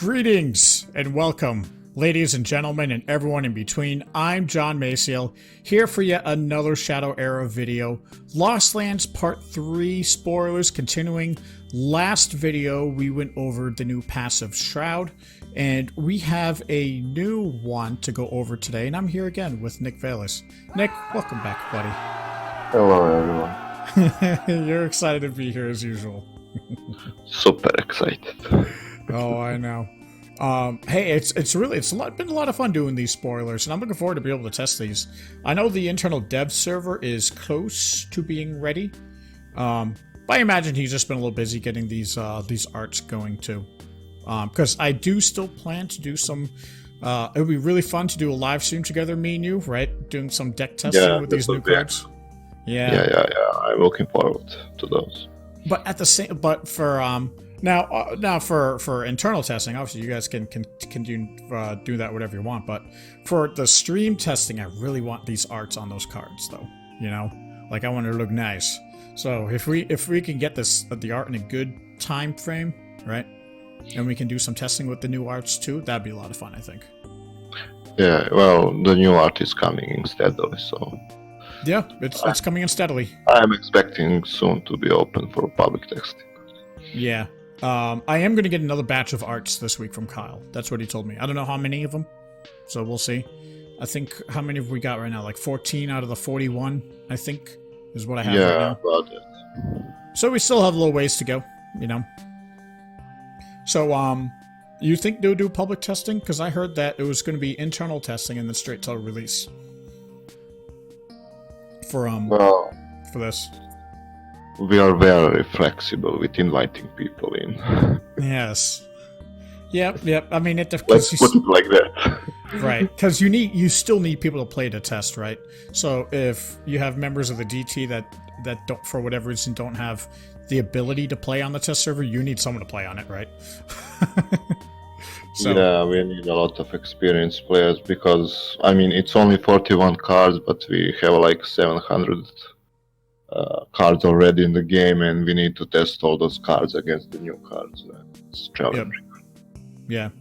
Greetings and welcome, ladies and gentlemen and everyone in between. I'm John Maciel, here for yet another Shadow Era video. Lost Lands Part 3 spoilers continuing. Last video we went over the new passive Shroud, and we have a new one to go over today, and I'm here again with Nik Veles. Nik, welcome back, buddy. Hello everyone. You're excited to be here as usual. Super excited. Oh, I know. Hey, it's been a lot of fun doing these spoilers, and I'm looking forward to be able to test these. I know the internal dev server is close to being ready. But I imagine he's just been a little busy getting these arts going too. Because I do still plan to do some. It would be really fun to do a live stream together, me and you, right? Doing some deck testing with these new cards. Yeah. I'm looking forward to those. But at the same, but for now for internal testing, obviously you guys can do that whatever you want. But for the stream testing, I really want these arts on those cards, though. You know, like I want it to look nice. So if we can get the art in a good time frame, right, and we can do some testing with the new arts too, that'd be a lot of fun, I think. Yeah, well, the new art is coming instead of so. Yeah, it's coming in steadily. I'm expecting soon to be open for public testing. Yeah. I am going to get another batch of arts this week from Kyle. That's what he told me. I don't know how many of them, so we'll see. I think, how many have we got right now? Like 14 out of the 41, I think, is what I have right now. About it. So we still have a little ways to go, you know. So, you think they'll do public testing? Because I heard that it was going to be internal testing and then straight to release. For this. We are very flexible with inviting people in. Yes. Yep. I mean, let's put it like that. Right, because you still need people to play to test, right? So if you have members of the DT that don't, for whatever reason, don't have the ability to play on the test server, you need someone to play on it, right? So, yeah, we need a lot of experienced players because, I mean, it's only 41 cards, but we have like 700 cards already in the game, and we need to test all those cards against the new cards. It's challenging. Yep.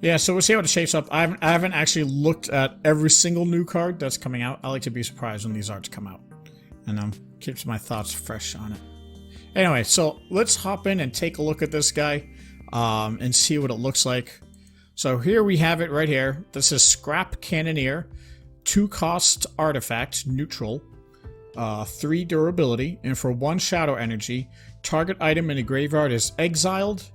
Yeah, so we'll see how it shapes up. I haven't actually looked at every single new card that's coming out. I like to be surprised when these arts come out, and keeps my thoughts fresh on it. Anyway, so let's hop in and take a look at this guy. And see what it looks like. So here we have it right here. This is Scrap Cannoneer, 2-cost artifact, neutral, 3 durability, and for 1 shadow energy, target item in the graveyard is exiled,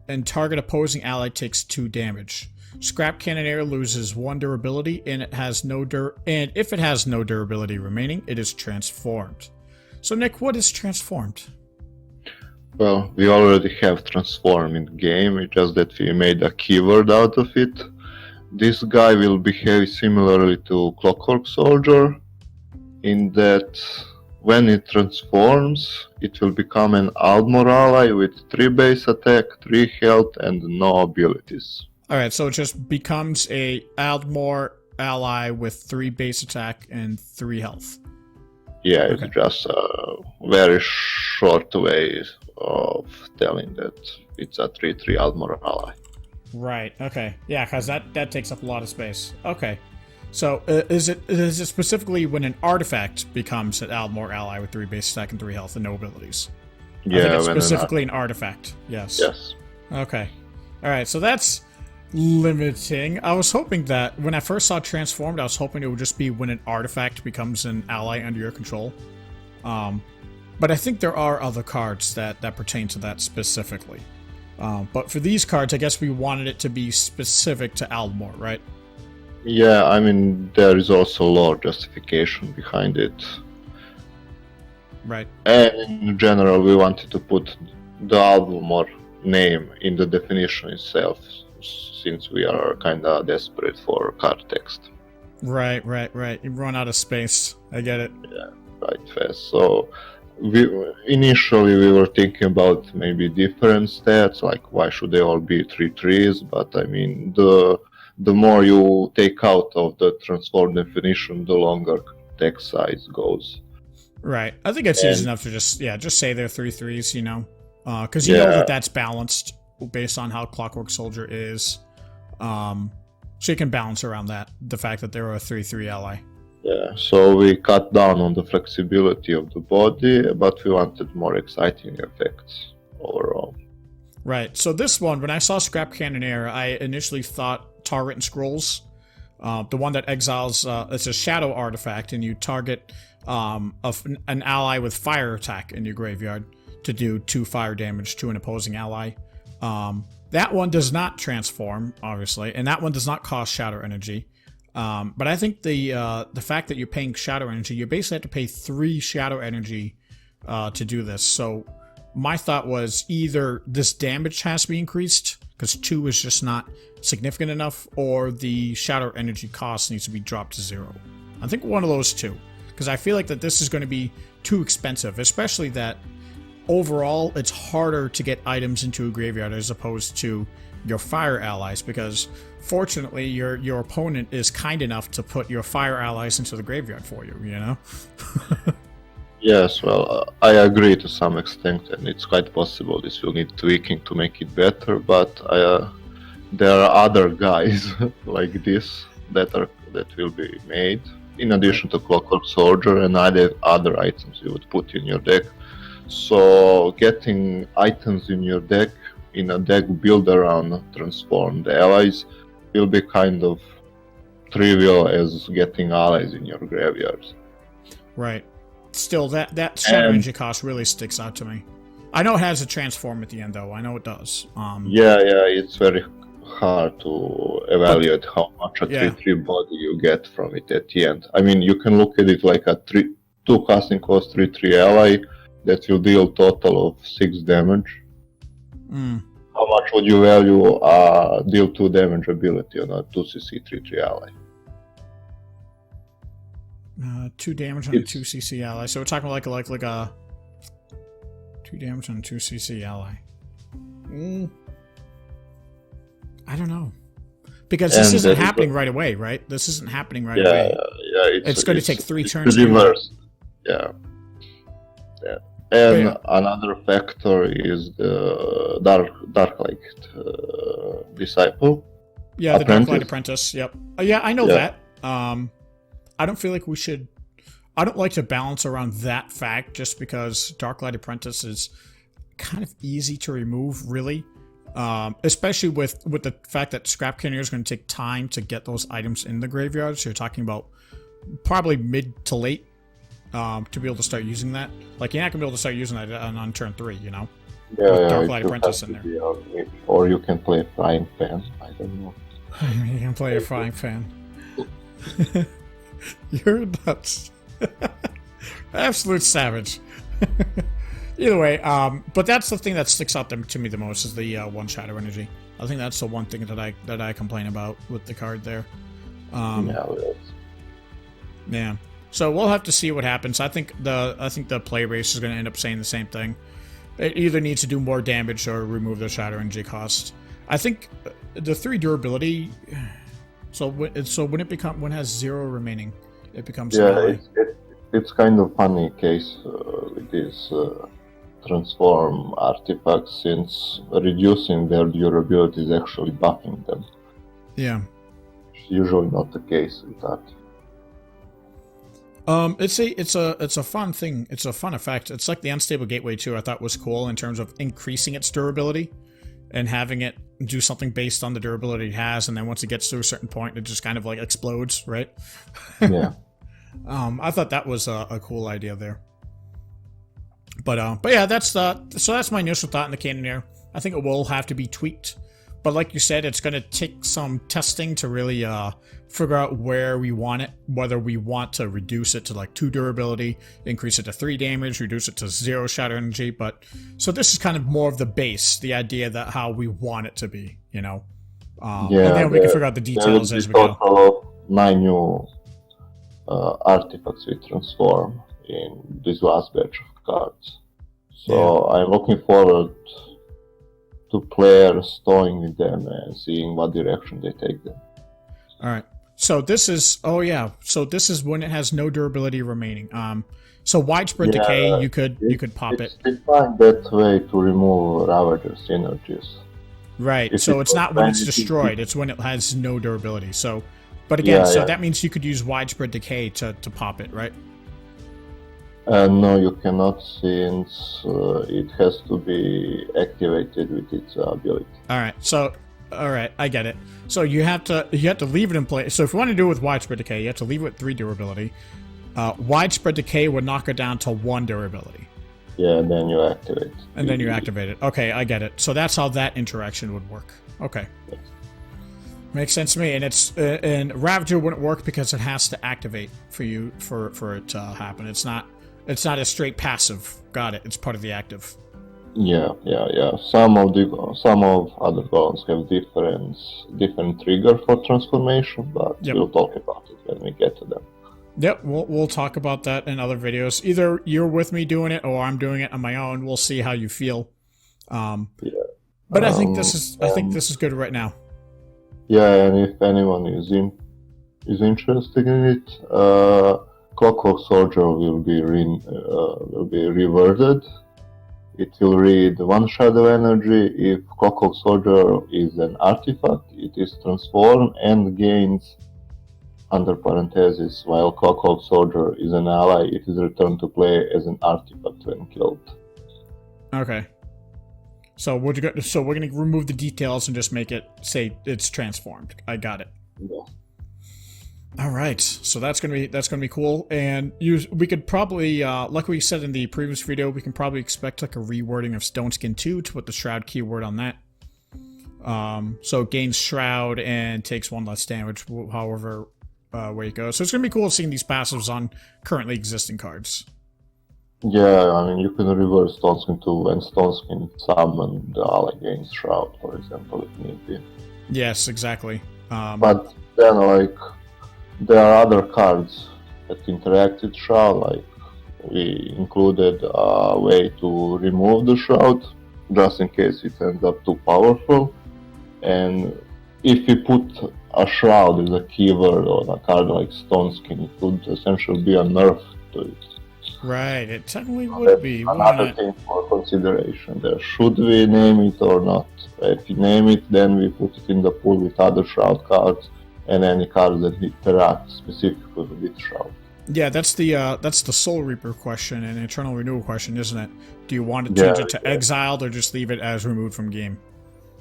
and target opposing ally takes 2 damage. Scrap Cannoneer loses 1 durability, and if it has no durability remaining, it is transformed. So Nik, what is transformed? Well, we already have transform in the game, it's just that we made a keyword out of it. This guy will behave similarly to Clockwork Soldier, in that when it transforms, it will become an Aldmore ally with 3 base attack, 3 health, and no abilities. Alright, so it just becomes a Aldmore ally with 3 base attack and 3 health. Yeah, it's just a very short way of telling that it's a 3/3 Aldmore ally. Right, okay. Yeah, because that takes up a lot of space. Okay. So, is it specifically when an artifact becomes an Aldmore ally with 3 base attack and 3 health and no abilities? Yeah, I think it's specifically an artifact. Yes. Yes. Okay. Alright, so that's limiting. I was hoping that when I first saw Transformed, I was hoping it would just be when an artifact becomes an ally under your control. But I think there are other cards that pertain to that specifically. But for these cards, I guess we wanted it to be specific to Aldmore, right? Yeah, I mean, there is also lore justification behind it. Right. And in general, we wanted to put the Aldmore name in the definition itself, since we are kinda desperate for card text. Right. You run out of space. I get it. Yeah, right fast. So initially we were thinking about maybe different stats, like why should they all be 3/3s, but I mean the more you take out of the transform definition, the longer text size goes. Right. I think it's easy enough to just say they're 3/3s, you know, because you know that that's balanced. based on how Clockwork Soldier is. So you can balance around that, the fact that they're a 3/3 ally. Yeah, so we cut down on the flexibility of the body, but we wanted more exciting effects overall. Right. So this one, when I saw Scrap Cannoneer, I initially thought Tar Written Scrolls, the one that exiles. It's a shadow artifact, and you target an ally with fire attack in your graveyard to do 2 fire damage to an opposing ally. That one does not transform, obviously, and that one does not cost shadow energy. But I think the fact that you're paying shadow energy, you basically have to pay 3 shadow energy to do this. So my thought was either this damage has to be increased, because 2 is just not significant enough, or the shadow energy cost needs to be dropped to 0. I think one of those two, because I feel like that this is going to be too expensive, especially that overall it's harder to get items into a graveyard as opposed to your fire allies, because fortunately your opponent is kind enough to put your fire allies into the graveyard for you, you know? Yes, well, I agree to some extent, and it's quite possible this will need tweaking to make it better, but there are other guys like this that will be made, in addition to Clockwork Soldier and other items you would put in your deck. So getting items in your deck, in a deck built around transformed allies, will be kind of trivial as getting allies in your graveyards. Right. Still, that shadow energy cost really sticks out to me. I know it has a transform at the end, though. I know it does. Yeah, it's very hard to evaluate how much a 3/3 body you get from it at the end. I mean, you can look at it like a 2 casting cost 3/3 ally that will deal total of 6 damage. How much would you value deal 2 damage ability on a 2cc 3/3 ally? 2 damage on a 2cc ally. So we're talking like a 2 damage on a 2cc ally. I don't know, because this isn't happening right away, right? This isn't happening right away. Yeah. It's going to take 3 turns. Reverse. Yeah. And another factor is the Darklight Disciple. Yeah, the Darklight Apprentice. Yep. Yeah, I know that. I don't feel like we should. I don't like to balance around that fact, just because Darklight Apprentice is kind of easy to remove, really. Especially with the fact that Scrap Cannoneer is going to take time to get those items in the graveyard. So you're talking about probably mid to late to be able to start using that. Like, you're not going to be able to start using that on turn 3, you know? With Darklight Apprentice in there. Or you can play Frying Pan. I don't know. You can play a Frying Pan. You're nuts. Absolute savage. Either way, but that's the thing that sticks out to me the most, is the 1 shadow energy. I think that's the one thing that I complain about with the card there. Yeah. So we'll have to see what happens. I think the play race is going to end up saying the same thing. It either needs to do more damage or remove the shadow energy cost. I think the 3 durability. So when it has 0 remaining, it becomes it's kind of funny case with these transform artifacts, since reducing their durability is actually buffing them. Yeah. It's usually not the case with that. It's a fun thing. It's a fun effect. It's like the Unstable Gateway too. I thought was cool in terms of increasing its durability and having it do something based on the durability it has, and then once it gets to a certain point, it just kind of like explodes, right? Yeah. I thought that was a cool idea there. But yeah, that's my initial thought in the Cannoneer. I think it will have to be tweaked, but like you said, it's going to take some testing to really figure out where we want it, whether we want to reduce it to like 2 durability, increase it to 3 damage, reduce it to 0 shadow energy. But so this is kind of more of the base, the idea that how we want it to be, you know. And then we can figure out the details as we go. Total of 9 new artifacts we transform in this last batch of cards. So I'm looking forward to players toying with them and seeing what direction they take them. All right. So this is this is when it has no durability remaining. So widespread decay, you could pop it. It's designed that way to remove Ravager synergies. Right. If So it it's was not when it's it- destroyed; it's when it has no durability. So, but again, Yeah, so yeah. that means you could use widespread decay to pop it, right? No, you cannot, since it has to be activated with its ability. All right. So, all right, I get it. So you have to leave it in place. So if you want to do it with widespread decay, you have to leave it with 3 durability. Widespread decay would knock it down to 1 durability. Yeah, then you activate. And then you activate it. Okay, I get it. So that's how that interaction would work. Okay. Yes. Makes sense to me. And it's and Ravager wouldn't work because it has to activate for you for it to happen. It's not a straight passive. Got it. It's part of the active. Yeah. Some of other golems have different trigger for transformation, but Yep. we'll talk about it when we get to them. Yep, we'll talk about that in other videos. Either you're with me doing it or I'm doing it on my own. We'll see how you feel. Yeah. But I think this is good right now. Yeah, and if anyone is interested in it, Clockwork Soldier will be reverted. It will read 1 shadow energy. If Clockwork Soldier is an artifact, it is transformed and gains, under parentheses, while Clockwork Soldier is an ally, it is returned to play as an artifact when killed. Okay. So we're gonna remove the details and just make it say it's transformed. I got it. Yeah. All right. So that's gonna be cool. And we could probably, like we said in the previous video, we can probably expect like a rewording of Stone Skin 2 to put the Shroud keyword on that. So it gains Shroud and takes 1 less damage, however way it goes. So it's gonna be cool seeing these passives on currently existing cards. Yeah, I mean, you can reverse Stone Skin 2 and Stone Skin summon the ally gains Shroud, for example, if need be. Yes, exactly. But then, like, there are other cards that interact with Shroud, like, we included a way to remove the Shroud, just in case it ends up too powerful. And if we put a Shroud as a keyword on a card like Stone Skin, it would essentially be a nerf to it. Right, it technically would That's be. another thing for consideration there. Should we name it or not? If we name it, then we put it in the pool with other Shroud cards and any cards that interact specifically with Shroud. Yeah, that's the Soul Reaper question and Eternal Renewal question, isn't it? Do you want to change it to exiled or just leave it as removed from game?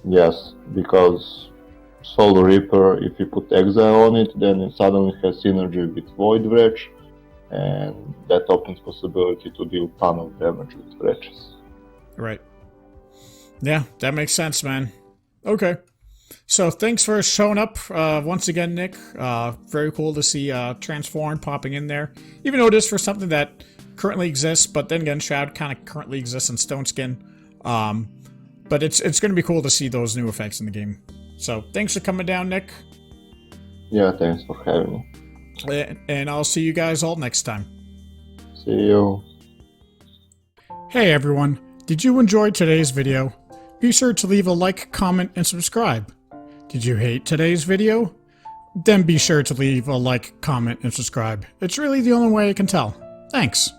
Yes, because Soul Reaper, if you put exile on it, then it suddenly has synergy with Void Wretch, and that opens possibility to deal ton of damage with wretches. Right. Yeah, that makes sense, man. Okay. So thanks for showing up once again, Nick. Very cool to see Transform popping in there. Even though it is for something that currently exists, but then again, Shroud kind of currently exists in Stone Skin. But it's going to be cool to see those new effects in the game. So thanks for coming down, Nick. Yeah, thanks for having me. And I'll see you guys all next time. See you. Hey everyone, did you enjoy today's video? Be sure to leave a like, comment, and subscribe. Did you hate today's video? Then be sure to leave a like, comment, and subscribe. It's really the only way I can tell. Thanks.